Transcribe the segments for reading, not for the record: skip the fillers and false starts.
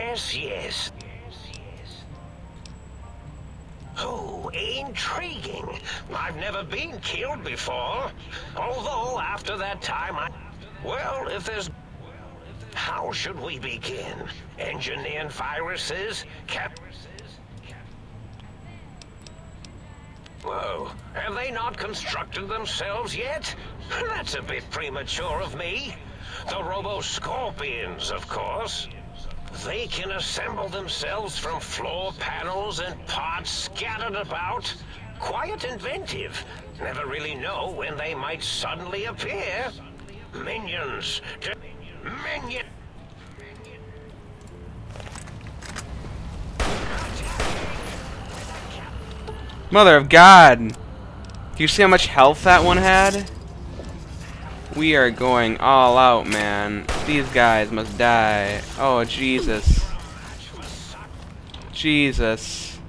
Yes. Oh, intriguing. I've never been killed before. Although, after that time, well, if there's... How should we begin? Engineering viruses? Whoa, have they not constructed themselves yet? That's a bit premature of me. The Robo-Scorpions, of course. They can assemble themselves from floor panels and parts scattered about. Quite inventive. Never really know when they might suddenly appear. Minions. Minion. Mother of God! Do you see how much health that one had? We are going all out, man. These guys must die. Oh, Jesus. Jesus.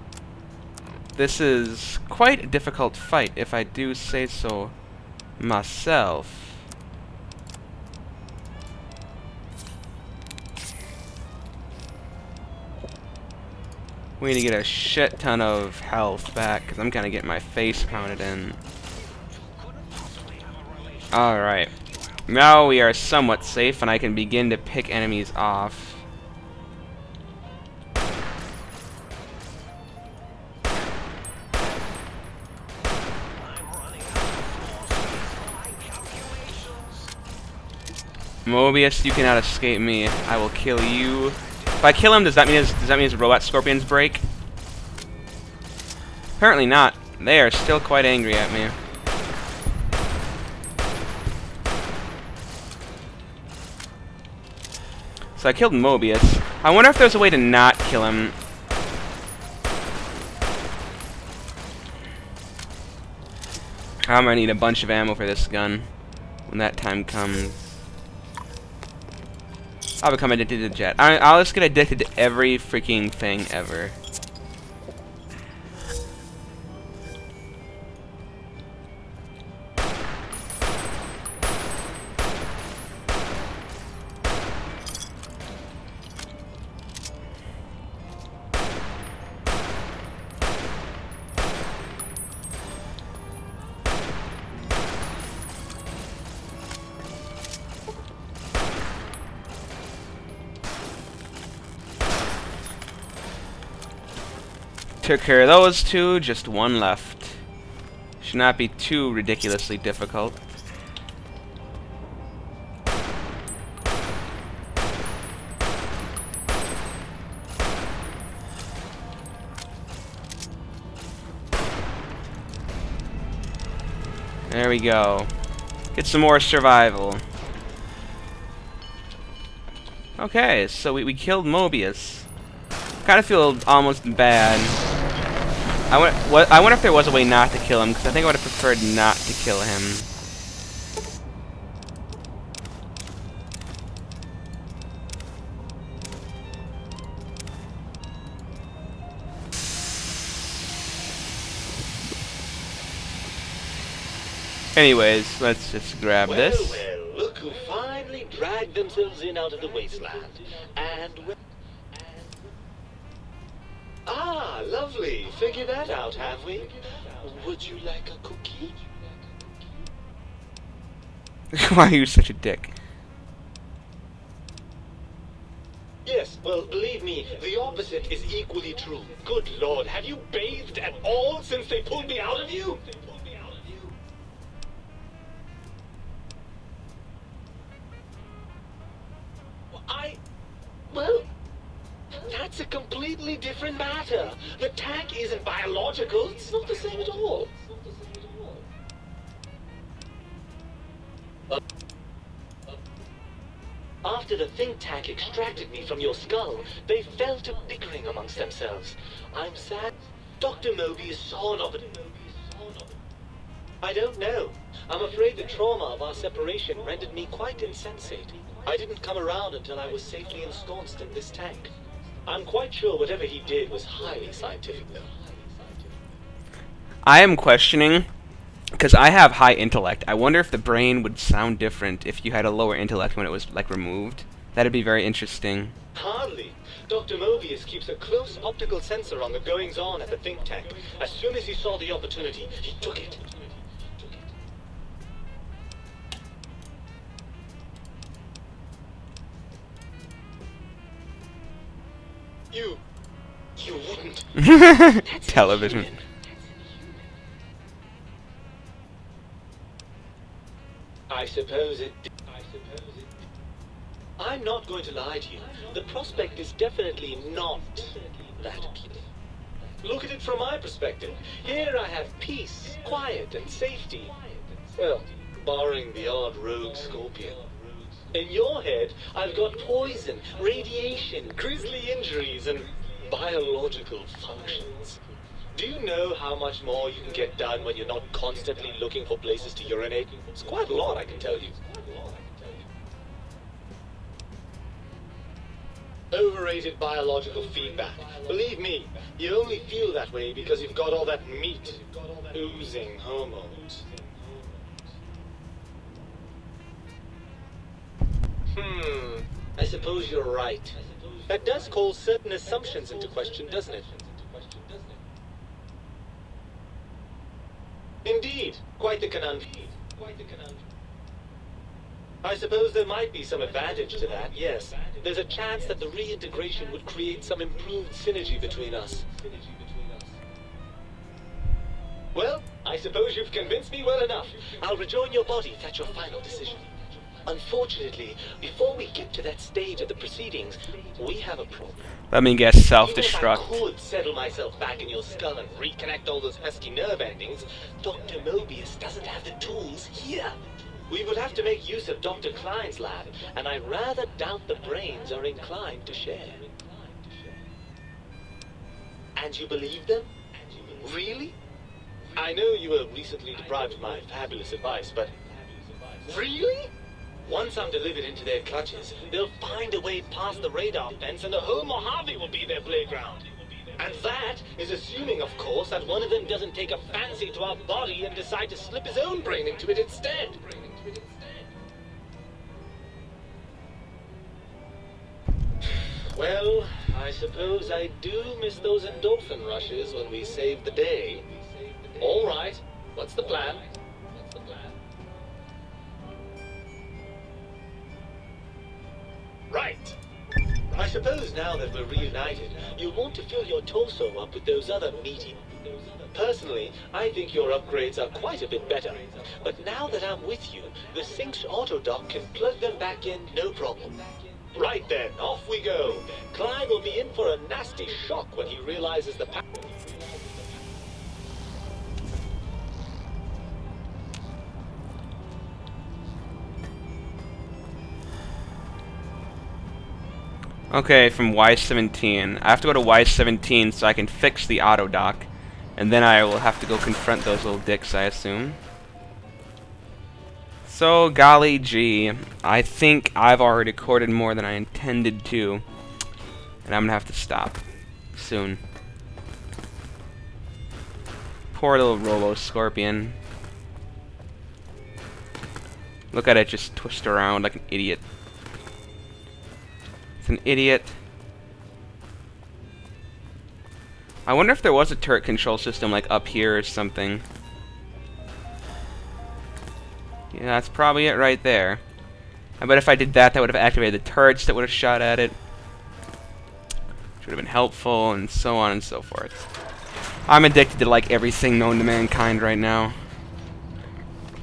This is quite a difficult fight, if I do say so myself. We need to get a shit ton of health back, because I'm kind of getting my face pounded in. Alright. Now we are somewhat safe, and I can begin to pick enemies off. Mobius, you cannot escape me. I will kill you. If I kill him, does that mean his robot scorpions break? Apparently not. They are still quite angry at me. So I killed Mobius. I wonder if there's a way to not kill him. I'm gonna need a bunch of ammo for this gun when that time comes. I'll become addicted to jet. I'll just get addicted to every freaking thing ever. Took care of those two, just one left. Should not be too ridiculously difficult. There we go. Get some more survival. Okay, so we killed Mobius. Kind of feel almost bad. I wonder if there was a way not to kill him, because I think I would have preferred not to kill him. Anyways, let's just grab this. Well, look who finally dragged themselves in out of the wasteland. And ah, lovely. Figured that out, have we? Would you like a cookie? Why are you such a dick? Yes, well, believe me, the opposite is equally true. Good Lord, have you bathed at all since they pulled me out of you? Well, that's a completely different matter. The tank isn't biological. It's not the same at all. After the think tank extracted me from your skull, they fell to bickering amongst themselves. I'm sad. Dr. Mobius saw of it. I don't know. I'm afraid the trauma of our separation rendered me quite insensate. I didn't come around until I was safely ensconced in this tank. I'm quite sure whatever he did was highly scientific, though. I am questioning, because I have high intellect. I wonder if the brain would sound different if you had a lower intellect when it was, like, removed. That'd be very interesting. Hardly. Dr. Mobius keeps a close optical sensor on the goings-on at the think tank. As soon as he saw the opportunity, he took it. You wouldn't. That's Television. inhuman. I suppose it. I'm not going to lie to you. The prospect is definitely not that appealing. Look at it from my perspective. Here I have peace, quiet, and safety. Well, barring the odd rogue scorpion. In your head, I've got poison, radiation, grisly injuries, and biological functions. Do you know how much more you can get done when you're not constantly looking for places to urinate? It's quite a lot, I can tell you. Overrated biological feedback. Believe me, you only feel that way because you've got all that meat, oozing hormones. I suppose you're right. That does call certain assumptions into question, doesn't it? Indeed, quite the conundrum. I suppose there might be some advantage to that, yes. There's a chance that the reintegration would create some improved synergy between us. Well, I suppose you've convinced me well enough. I'll rejoin your body if that's your final decision. Unfortunately, before we get to that stage of the proceedings, we have a problem. Let me guess, self-destruct. Even if I could settle myself back in your skull and reconnect all those pesky nerve endings, Dr. Mobius doesn't have the tools here. We would have to make use of Dr. Klein's lab, and I rather doubt the brains are inclined to share. And you believe them? Really? I know you were recently deprived of my fabulous advice, but... Really? Once I'm delivered into their clutches, they'll find a way past the radar fence and the whole Mojave will be their playground. And that is assuming, of course, that one of them doesn't take a fancy to our body and decide to slip his own brain into it instead. Well, I suppose I do miss those endorphin rushes when we save the day. All right, what's the plan? Right. I suppose now that we're reunited, you'll want to fill your torso up with those other meaty... Personally, I think your upgrades are quite a bit better. But now that I'm with you, the Sync's autodoc can plug them back in no problem. Right then, off we go. Klein will be in for a nasty shock when he realizes the power. Okay, from Y-17. I have to go to Y-17 so I can fix the autodoc. And then I will have to go confront those little dicks, I assume. So, golly gee. I think I've already recorded more than I intended to. And I'm gonna have to stop. Soon. Poor little Robo-Scorpion. Look at it just twist around like an idiot. An idiot. I wonder if there was a turret control system like up here or something. Yeah, that's probably it right there. I bet if I did that, that would have activated the turrets that would have shot at it. Which would have been helpful, and so on and so forth. I'm addicted to like everything known to mankind right now.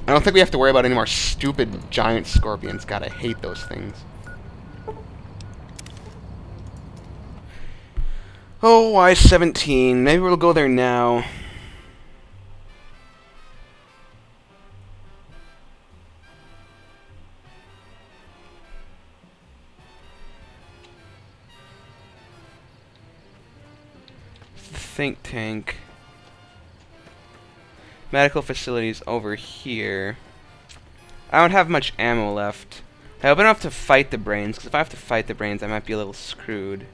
I don't think we have to worry about any more stupid giant scorpions. God, I hate those things. Oh, Y-17. Maybe we'll go there now. Think tank. Medical facilities over here. I don't have much ammo left. I hope I don't have to fight the brains, because if I have to fight the brains, I might be a little screwed.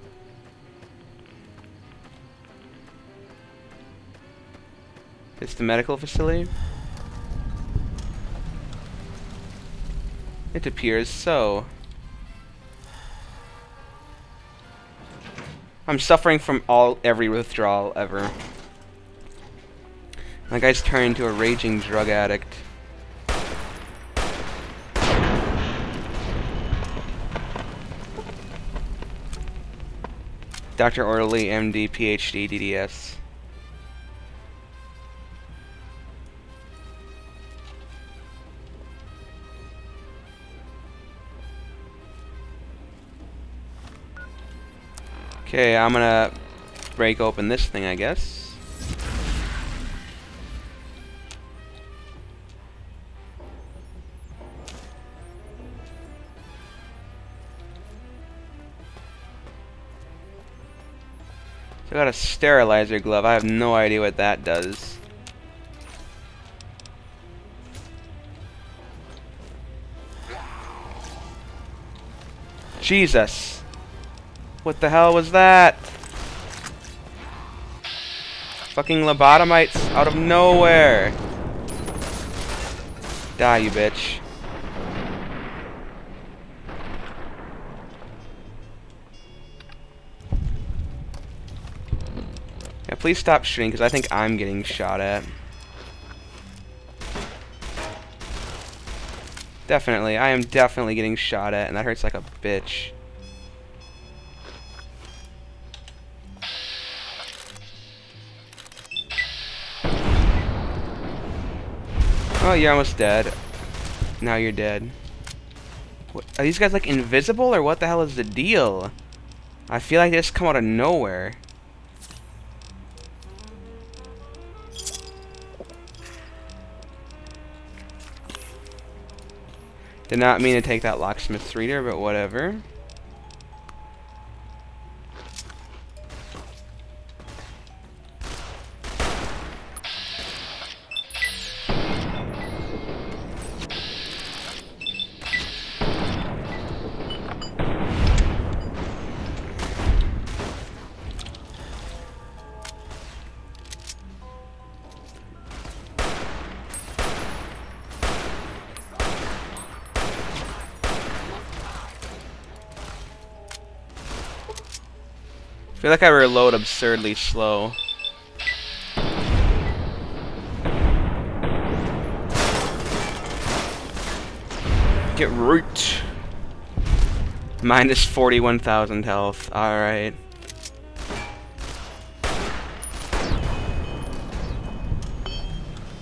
It's the medical facility? It appears so. I'm suffering from every withdrawal ever. That guy's turned into a raging drug addict. Dr. Orderly, MD, PhD, DDS. Okay, I'm gonna break open this thing, I guess. So I got a sterilizer glove. I have no idea what that does. Jesus. What the hell was that? Fucking lobotomites out of nowhere. Die, you bitch. Yeah, please stop shooting, because I think I'm getting shot at. Definitely, I am definitely getting shot at, and that hurts like a bitch. Oh, you're almost dead. Now you're dead. What, are these guys like invisible, or what the hell is the deal? I feel like they just come out of nowhere. Did not mean to take that locksmith's reader, but whatever. I feel like I reload absurdly slow. Get root. Minus 41,000 health. Alright.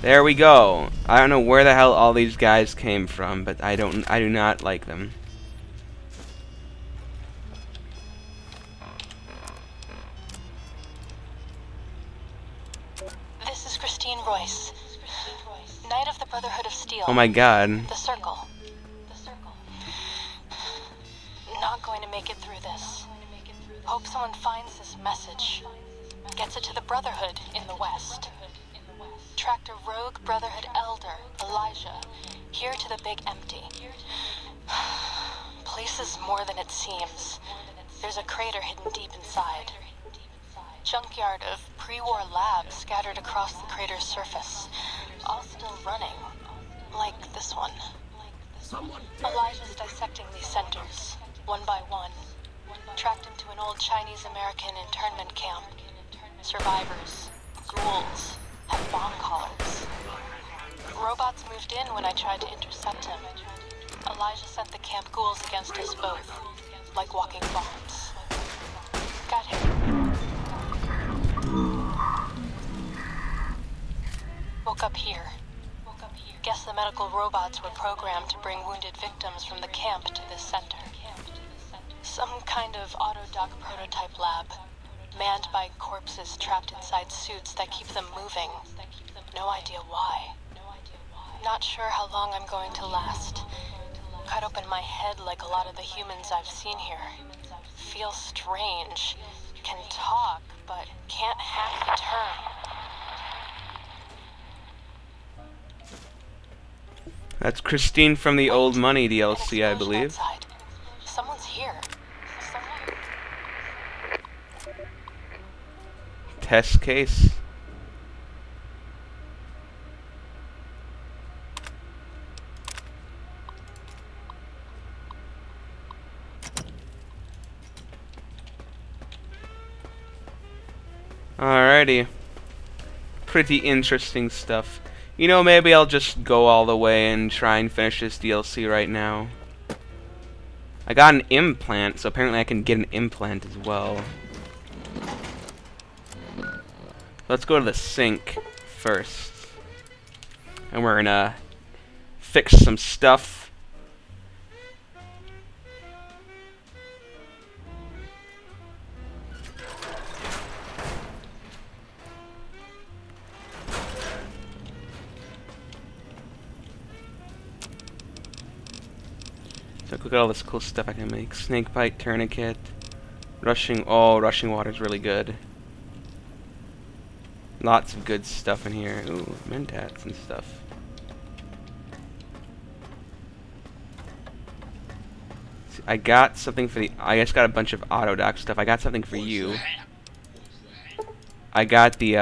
There we go. I don't know where the hell all these guys came from, but I do not like them. This is Christine Royce, Knight of the Brotherhood of Steel. Oh my god. The Circle. Not going to make it through this. Hope someone finds this message. Gets it to the Brotherhood in the West. Tracked a rogue Brotherhood elder, Elijah, here to the Big Empty. Place is more than it seems. There's a crater hidden deep inside. Junkyard of pre-war labs scattered across the crater's surface. All still running. Like this one. Elijah's dissecting these centers, one by one. Tracked into an old Chinese-American internment camp. Survivors, ghouls, had bomb collars. Robots moved in when I tried to intercept him. Elijah sent the camp ghouls against us both, like walking bombs. Got him. Woke up here. Guess the medical robots were programmed to bring wounded victims from the camp to this center. Some kind of autodoc prototype lab, manned by corpses trapped inside suits that keep them moving. No idea why. Not sure how long I'm going to last. Cut open my head like a lot of the humans I've seen here. Feel strange. Can talk, but can't hack the term. That's Christine from the Old Money DLC, I believe. Outside. Someone's here. Test case. Alrighty. Pretty interesting stuff. You know, maybe I'll just go all the way and try and finish this DLC right now. I got an implant, so apparently I can get an implant as well. Let's go to the sink first. And we're gonna fix some stuff. So look at all this cool stuff I can make. Snake bite, tourniquet, rushing. Oh, rushing water is really good. Lots of good stuff in here. Ooh, mentats and stuff. See, I got something for the. I just got a bunch of Autodoc stuff. I got something for you. I got the.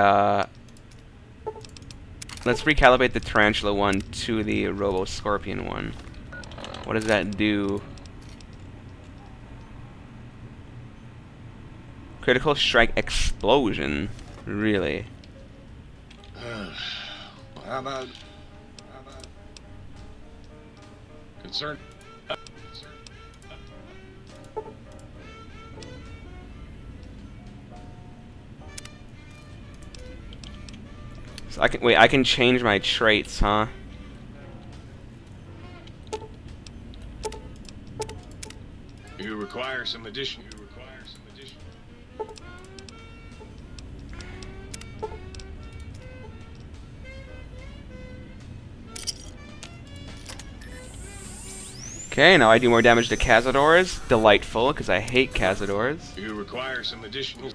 Let's recalibrate the Tarantula one to the Robo Scorpion one. What does that do? Critical strike explosion. Really? How about concern? So I can wait. I can change my traits, huh? You require some addition. Okay, now I do more damage to Cazadors. Delightful, because I hate Cazadors. You require some additional.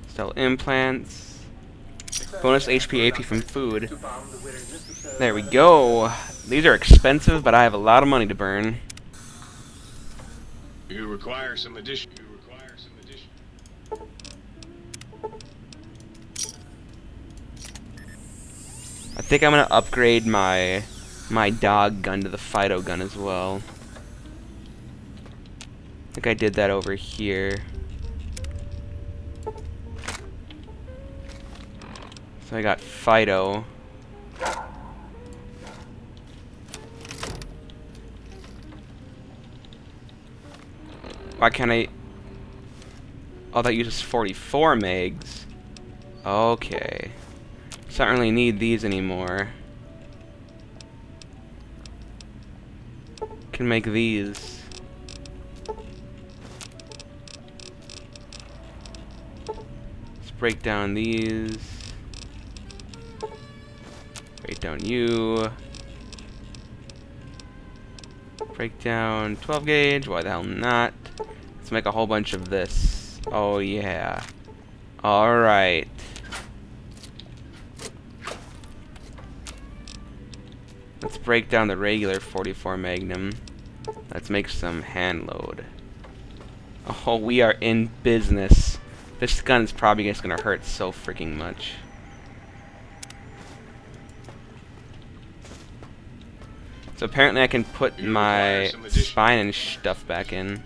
Sell implants. Bonus HP AP from food. There we go. These are expensive, but I have a lot of money to burn. You require some addition. I think I'm gonna upgrade my dog gun to the Fido gun as well. I think I did that over here. So I got Fido. Why can't I? Oh, that uses 44 megs. Okay. So I don't really need these anymore. Can make these. Let's break down these. Break down you. Break down 12 gauge. Why the hell not? Let's make a whole bunch of this. Oh yeah. Alright. Let's break down the regular 44 Magnum. Let's make some hand load. Oh, we are in business. This gun is probably just gonna hurt so freaking much. So apparently I can put my spine and stuff back in.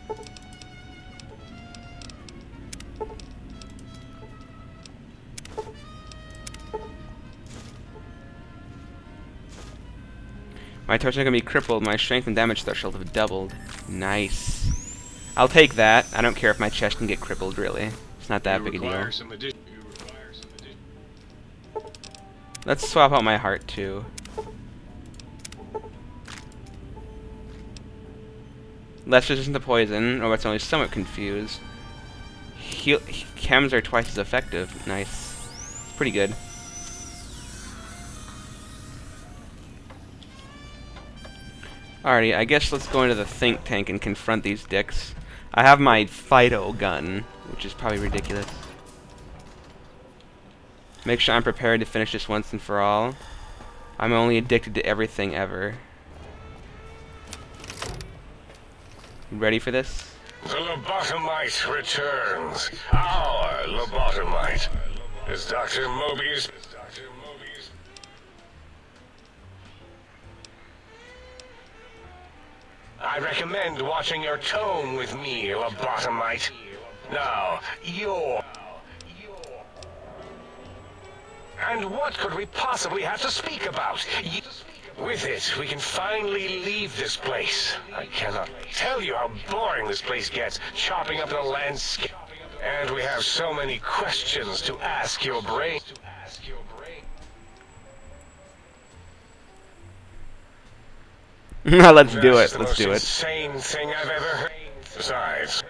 My torch is gonna be crippled. My strength and damage threshold have doubled. Nice. I'll take that. I don't care if my chest can get crippled, really. It's not that big a deal. Let's swap out my heart, too. Less resistant to poison, or it's only somewhat confused. Chems are twice as effective. Nice. Pretty good. Alrighty, I guess let's go into the think tank and confront these dicks. I have my Fido gun, which is probably ridiculous. Make sure I'm prepared to finish this once and for all. I'm only addicted to everything ever. You ready for this? The lobotomite returns. Our lobotomite. Is Dr. Mobius... I recommend watching your tone with me, lobotomite. Now, you're... And what could we possibly have to speak about? With it, we can finally leave this place. I cannot tell you how boring this place gets, chopping up the landscape. And we have so many questions to ask your brain. Let's do it. Let's do it. Insane thing I've ever heard. Besides,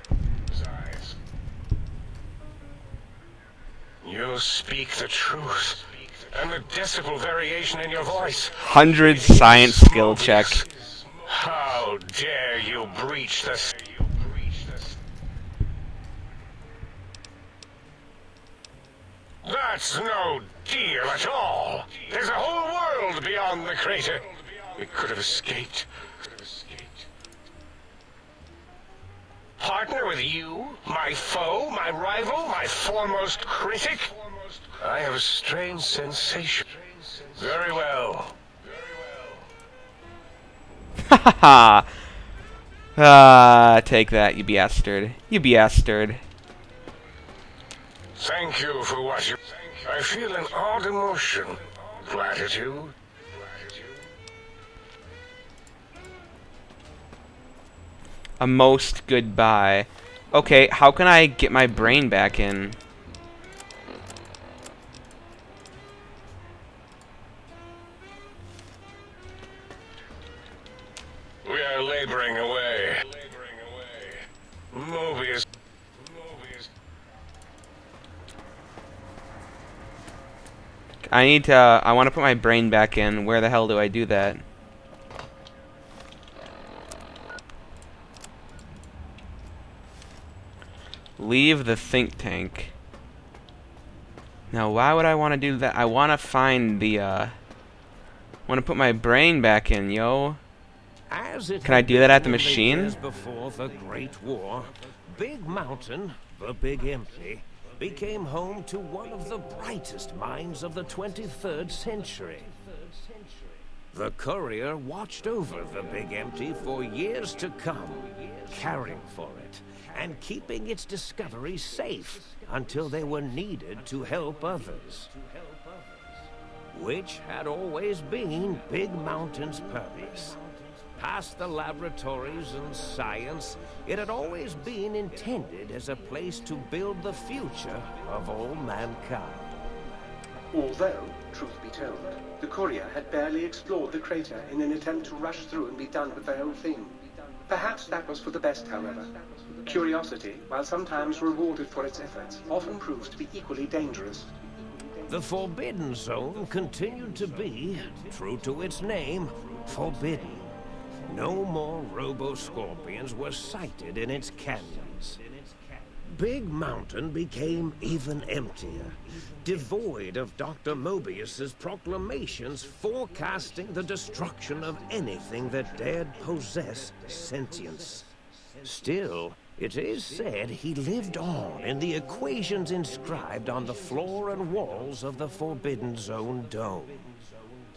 you speak the truth. And the decibel variation in your voice. 100 science skill check. How dare you breach this? That's no deal at all. There's a whole world beyond the crater. We could have escaped. Partner with you, my foe, my rival, my foremost critic? I have a strange sensation. Very well. Haha. Ah, take that, you bastard. You bastard. Thank you for what you... I feel an odd emotion. Gratitude. A most goodbye. Okay, how can I get my brain back in? We are laboring away. Mobius. I want to put my brain back in. Where the hell do I do that? Leave the think tank. Now, why would I want to do that? I want to find the, want to put my brain back in, yo. Can I do that at the machine? Years before the Great War, Big Mountain, the Big Empty, became home to one of the brightest minds of the 23rd century. The Courier watched over the Big Empty for years to come, caring for it and keeping its discoveries safe until they were needed to help others. Which had always been Big Mountain's purpose. Past the laboratories and science, it had always been intended as a place to build the future of all mankind. Although, truth be told, the Courier had barely explored the crater in an attempt to rush through and be done with the whole thing. Perhaps that was for the best, however. Curiosity, while sometimes rewarded for its efforts, often proves to be equally dangerous. The Forbidden Zone continued to be, true to its name, forbidden. No more Robo-Scorpions were sighted in its canyons. Big Mountain became even emptier, devoid of Dr. Mobius's proclamations forecasting the destruction of anything that dared possess sentience. Still, it is said he lived on in the equations inscribed on the floor and walls of the Forbidden Zone dome.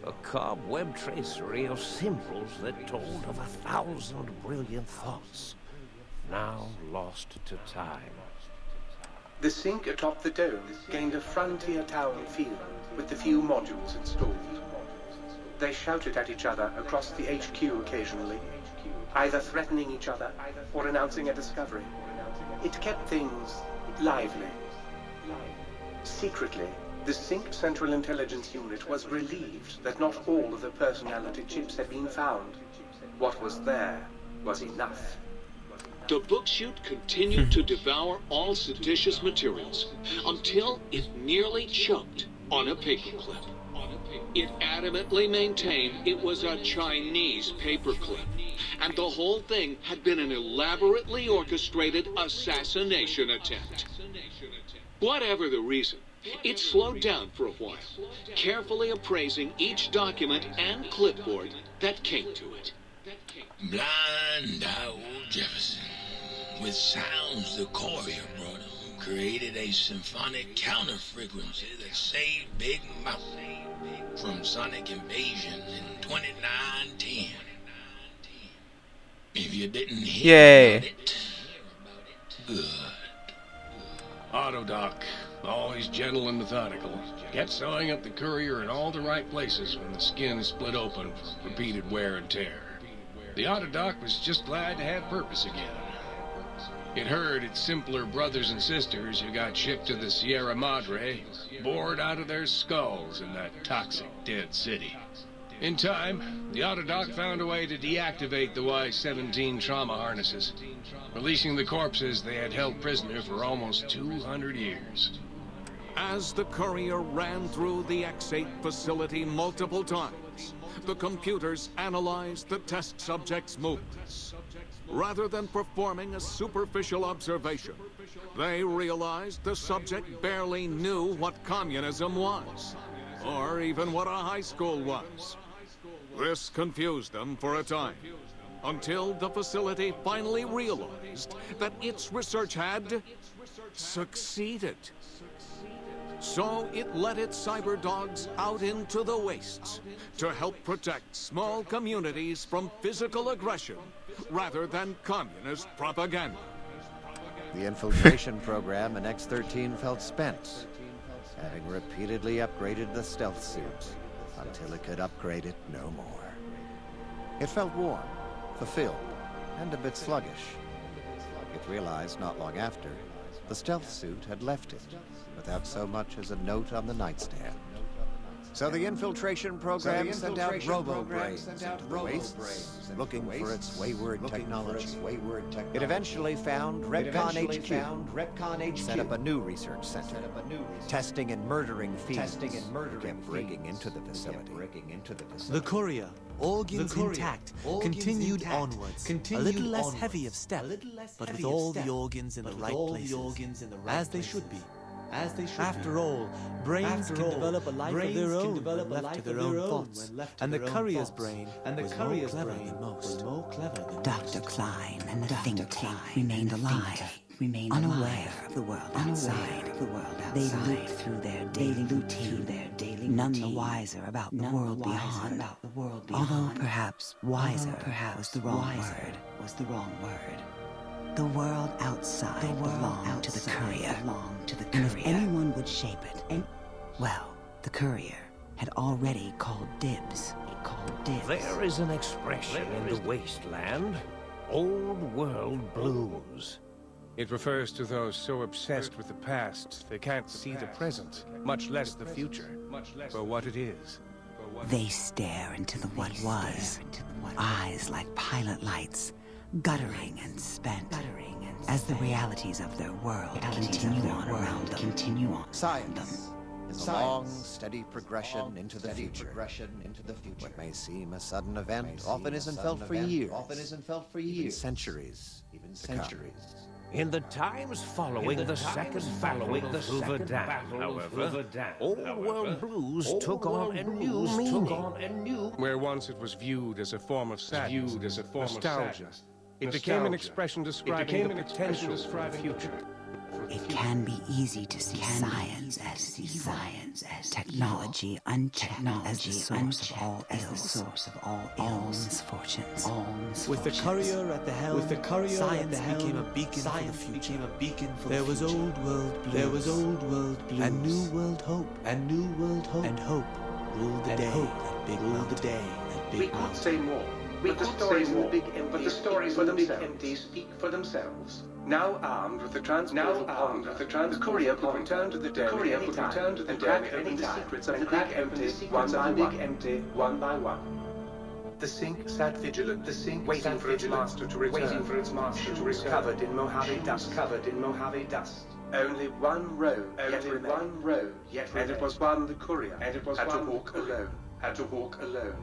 A cobweb tracery of symbols that told of 1,000 brilliant thoughts, now lost to time. The sink atop the dome gained a frontier town feel with the few modules installed. They shouted at each other across the HQ occasionally, either threatening each other or announcing a discovery. It kept things lively. Secretly, the Sync Central Intelligence Unit was relieved that not all of the personality chips had been found. What was there was enough. The book chute continued to devour all seditious materials until it nearly choked on a paperclip. It adamantly maintained it was a Chinese paperclip, and the whole thing had been an elaborately orchestrated assassination attempt. Whatever the reason, it slowed down for a while, carefully appraising each document and clipboard that came to it. Blind old Jefferson, with sounds the Courier brought him, created a symphonic counter-frequency that saved Big Mountain from sonic invasion in 2910. If you didn't hear about it, good. Autodoc, always gentle and methodical, kept sewing up the courier in all the right places when the skin split open from repeated wear and tear. The Autodoc was just glad to have purpose again. It heard its simpler brothers and sisters who got shipped to the Sierra Madre bored out of their skulls in that toxic dead city. In time, the Autodoc found a way to deactivate the Y-17 trauma harnesses, releasing the corpses they had held prisoner for almost 200 years. As the courier ran through the X-8 facility multiple times, the computers analyzed the test subject's movements. Rather than performing a superficial observation, they realized the subject barely knew what communism was, or even what a high school was. This confused them for a time, until the facility finally realized that its research had succeeded. So it let its cyber dogs out into the wastes to help protect small communities from physical aggression rather than communist propaganda. The infiltration program in X-13 felt spent, having repeatedly upgraded the stealth suit until it could upgrade it no more. It felt warm, fulfilled, and a bit sluggish. It realized not long after, the stealth suit had left it, without so much as a note on the nightstand. So the infiltration program sent out robo-brains into the wastes, looking for its wayward technology. It eventually found Redcon HQ, set up a new research center, testing and murdering fiends, kept breaking into the facility. The courier, organs intact, continued onwards, a little less heavy of step, but with all the organs in the right places, as they should be. After all, brains can develop a life of their own when left to their own thoughts, and the courier's brain was more clever than most. Dr. Klein and the think tank remained alive, unaware of the world outside. They looped through their daily routine, none the wiser about the world beyond. Although perhaps wiser was the wrong word. The world outside belonged to the courier. And if anyone would shape it, well, the courier had already called dibs. There is an expression in the wasteland, old world blues. It refers to those so obsessed with the past they can't see the present, much less the future, for what it is. They stare into the what was, eyes like pilot lights, guttering and spent, as the realities of their world continue on around them. Science is a long, steady progression into the future. What may seem a sudden event often isn't felt for years, even centuries. In the times following the second battle of Hoover Dam, however, old world blues took on a new meaning. Where once it was viewed as a form of sadness, nostalgia, it became an expression describing the potential for the future. It can be easy to see science as evil, technology unchecked as the source of all misfortunes. With the courier at the helm, science became a beacon for the future. There was old world blues, and new world hope, and hope ruled the day. We can't say more. But the stories in the big empty speak for themselves. Now armed with the transporter the courier could return to the dome at any time and crack open the secrets of the big empty one by one. The sink sat vigilant, waiting for its master to return. Covered in Mojave dust. Only one road, and it was one the courier had to walk alone.